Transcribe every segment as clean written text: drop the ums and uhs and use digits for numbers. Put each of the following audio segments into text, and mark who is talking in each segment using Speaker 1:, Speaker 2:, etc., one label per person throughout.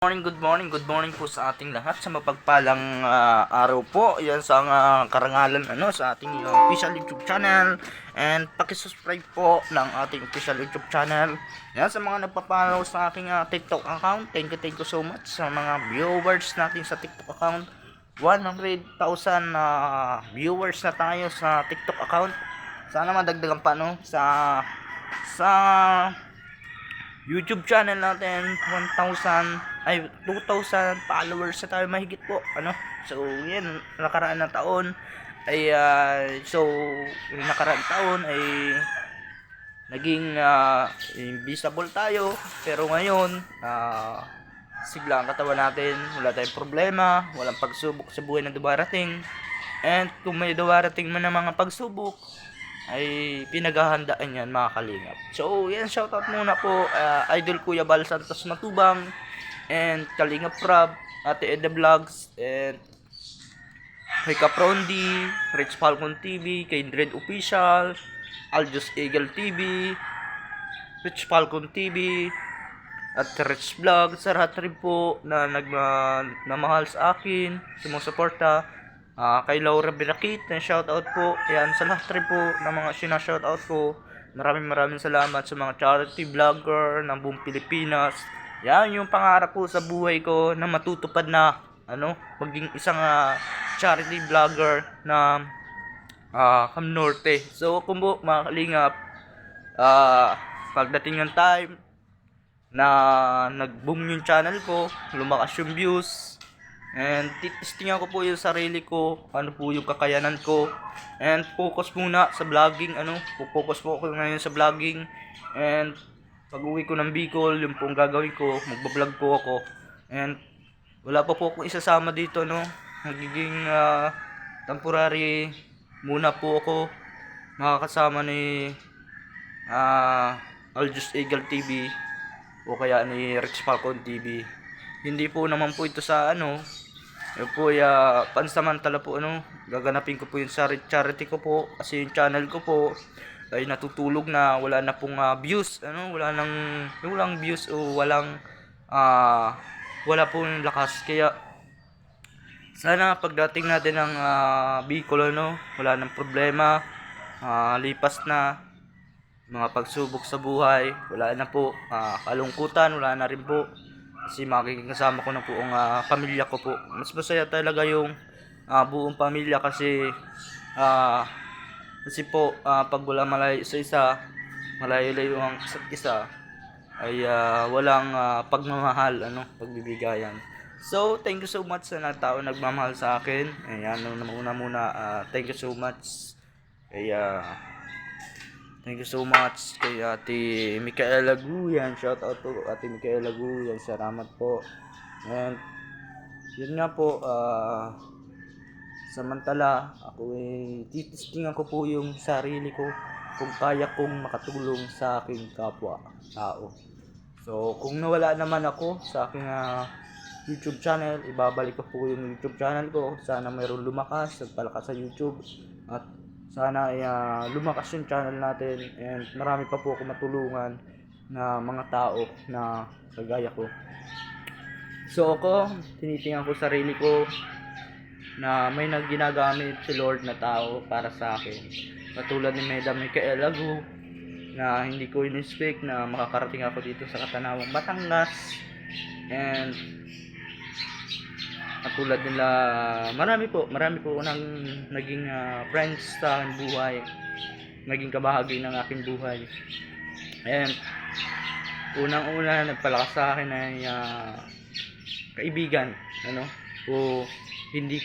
Speaker 1: Good morning po sa ating lahat sa mapagpalang araw po. Yan sa karangalan sa ating official YouTube channel, and paki-subscribe po ng ating official YouTube channel. Yan sa mga nagpa-follow sa aking TikTok account. Thank you so much sa mga viewers natin sa TikTok account. 100,000 viewers na tayo sa TikTok account. Sana madagdagan pa sa YouTube channel natin 2,000 followers na tayo mahigit po so yan nakaraan na taon ay naging invisible tayo, pero ngayon sigla ang katawan natin, wala tayong problema, walang pagsubok sa buhay na dumarating, and kung may dumarating man ng mga pagsubok ay pinaghahandaan yan mga kalingap. So yan, shoutout muna po Idol Kuya Bal Santos Matubang, and Kalingap Rob, Ate Eda Vlogs, and kay Caprondi, Rich Falcon TV, kay Dread Official, Aljus Eagle TV, Rich Falcon TV, at Rich Vlog. Sa lahat rin po na nagmamahal sa akin, sumusuporta. Kay Laura Birakit, shoutout po. Yan, sa lahat rin po ng mga sinashoutout ko, maraming salamat sa mga charity vlogger ng buong Pilipinas. Yan yung pangarap ko sa buhay ko na matutupad na maging isang charity vlogger na Cam Norte. So kung po mga kalingap, pagdating ng time na nag-boom yung channel ko, lumakas yung views, and titistingan ko po yung sarili ko, ano po yung kakayanan ko, and focus muna sa vlogging, focus po ako ngayon sa vlogging. And pag uwi ko ng Bicol, yung pong gagawin ko, magbablog po ako, and wala pa po akong isasama dito, magiging temporary muna po ako, makakasama ni Aljus Eagle TV o kaya ni Rich Falcon TV. Hindi po naman po ito sa yun po, pansamantala po, gaganapin ko po yung charity ko po, kasi yung channel ko po ay natutulog na, wala na pong views, walang views o wala pong lakas. Kaya sana pagdating natin ng Bicol, wala nang problema, lipas na mga pagsubok sa buhay, wala na po kalungkutan, wala na rin po, kasi makikasama ko na po ang pamilya ko po. Mas masaya talaga yung buong pamilya, kasi po pag wala malayo sa isa, malayo-layo ang isa't isa, ay walang pagmamahal, pagbibigayan. So thank you so much sa mga tao nagmamahal sa akin. Ayan, thank you so much. Kaya thank you so much kay Ate Micaela Guyan. Shout out to Ate Micaela Guyan. Salamat po. And yun nga po, samantala ako titistingan ko po yung sarili ko kung kaya kong makatulong sa aking kapwa tao. So kung nawala naman ako sa aking YouTube channel, ibabalik ko po yung YouTube channel ko. Sana mayroong lumakas, nagpalakas sa YouTube, at sana lumakas yung channel natin, and marami pa po ako matulungan na mga tao na kagaya ko. So ako, tinitingnan ko sarili ko na may ginagamit si Lord na tao para sa akin. Katulad ni Madam Micaela Gu, na hindi ko in-expect na makakarating ako dito sa Katanawang, Batangas. And katulad nila, marami po nang naging friends sa aking buhay, naging kabahagi ng aking buhay. And unang-una nagpalakas sa akin ay kaibigan, o hindi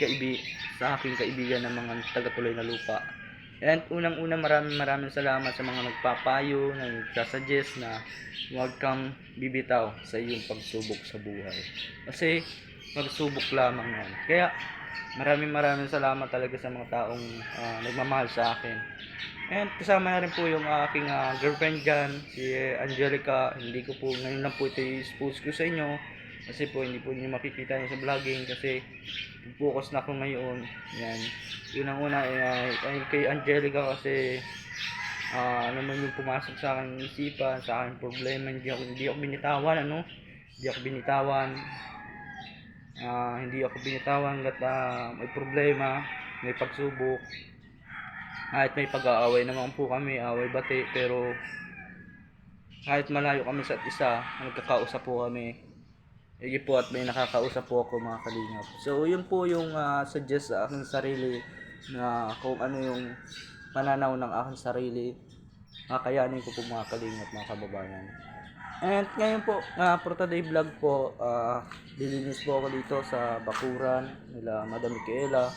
Speaker 1: sa aking kaibigan ng mga taga-Tuloy na Lupa. And unang-una, maraming salamat sa mga nagpapayo, nagsuggest na huwag kang bibitaw sa iyong pagsubok sa buhay, kasi magsubok lamang yan. Kaya maraming salamat talaga sa mga taong nagmamahal sa akin. And kasama na rin po yung aking girlfriend dyan, si Angelica. Hindi ko po ngayon lang po ito i-expose ko sa inyo, kasi po hindi po niyo makikita niyo sa vlogging, kasi focus na ako ngayon. Yan, unang-una ay kay Angelica, kasi naman yung pumasok sa aking isipan, sa aking problema, hindi ako binitawan, Hindi ako binitawan. Hindi ako binitawan hanggat may problema, may pagsubok. Kahit may pag-aaway naman po kami, away bati, pero kahit malayo kami sa isa, nagkakausap po kami. Sige po, at may nakakausap po ako mga kalingap. So yun po yung suggest sa aking sarili na kung ano yung pananaw ng aking sarili. Kakayanin ko po mga kalingap, mga kababayan. And ngayon po, for today vlog po, lilinis po ako dito sa bakuran nila Madam Micaela.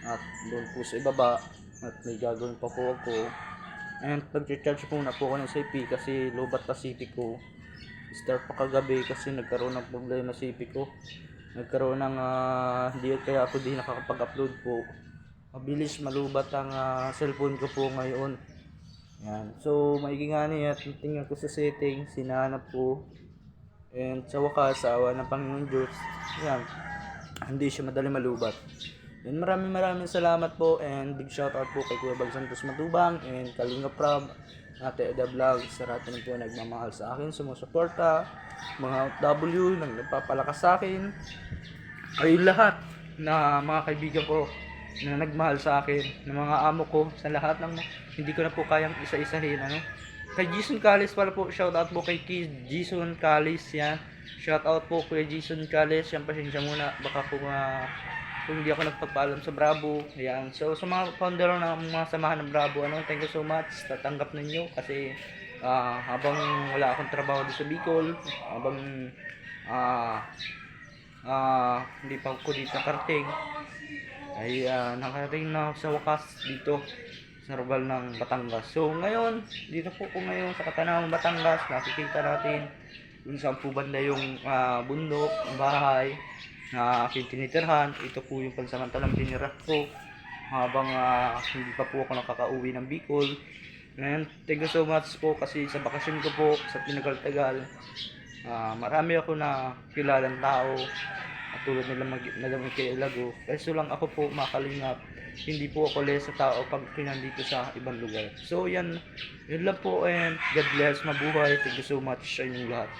Speaker 1: At doon po sa ibaba, at may gagawin pa po ako. And pag-charge muna po ako ng CP kasi lobat pa CP ko. Start pa kagabi kasi nagkaroon ng problema CP ko. Nagkaroon ng hindi, kaya ako di nakakapag-upload po. Mabilis malubat ang cellphone ko po ngayon. Yan. So maigi nga niya, tingnan ko sa settings, sinanap ko. And sa wakas, sa awa ng Panginoon Diyos, yan, hindi siya madali malubat. And maraming salamat po, and big shoutout po kay Kuya Bal Santos Matubang and Kalinga Prab, Ate Eda Vlog, sa lahat na po nagmamahal sa akin, sumusuporta, mga OFW nang nagpapalakas sa akin, ay lahat na mga kaibigan ko na nagmahal sa akin, ng mga amo ko, sa lahat ng hindi ko na po kayang isa-isahin, Kay Jason Callis pala po, shoutout po kay Jason Callis, yan. Shoutout po kay Jason Callis, yan, pasensya muna, baka po kung hindi ako nagpapaalam sa Bravo. Ayan. So sa mga founder ng mga samahan ng Bravo, thank you so much. Tatanggap ninyo kasi habang wala akong trabaho dito sa Bicol, habang hindi pa ako dito nakarating, ay nakarating na sa wakas dito sa Rubal ng Batangas. So ngayon, dito po ko ngayon sa Katanawang Batangas, nakikita natin kung saan po banda yung bundok, ang bahay na aking tinitirhan. Ito po yung pansamantalang tinira ko habang hindi pa po ako nakakauwi ng Bicol. And thank you so much po kasi sa bakasyon ko po sa tinagal-tagal, marami ako na kilalang tao at tulad nila Madam Micaela Go. Kasi lang ako po makalingap, hindi po ako less sa tao pag pinandito sa ibang lugar. So yun lang po, and God bless, mabuhay. Thank you so much sa inyong lahat.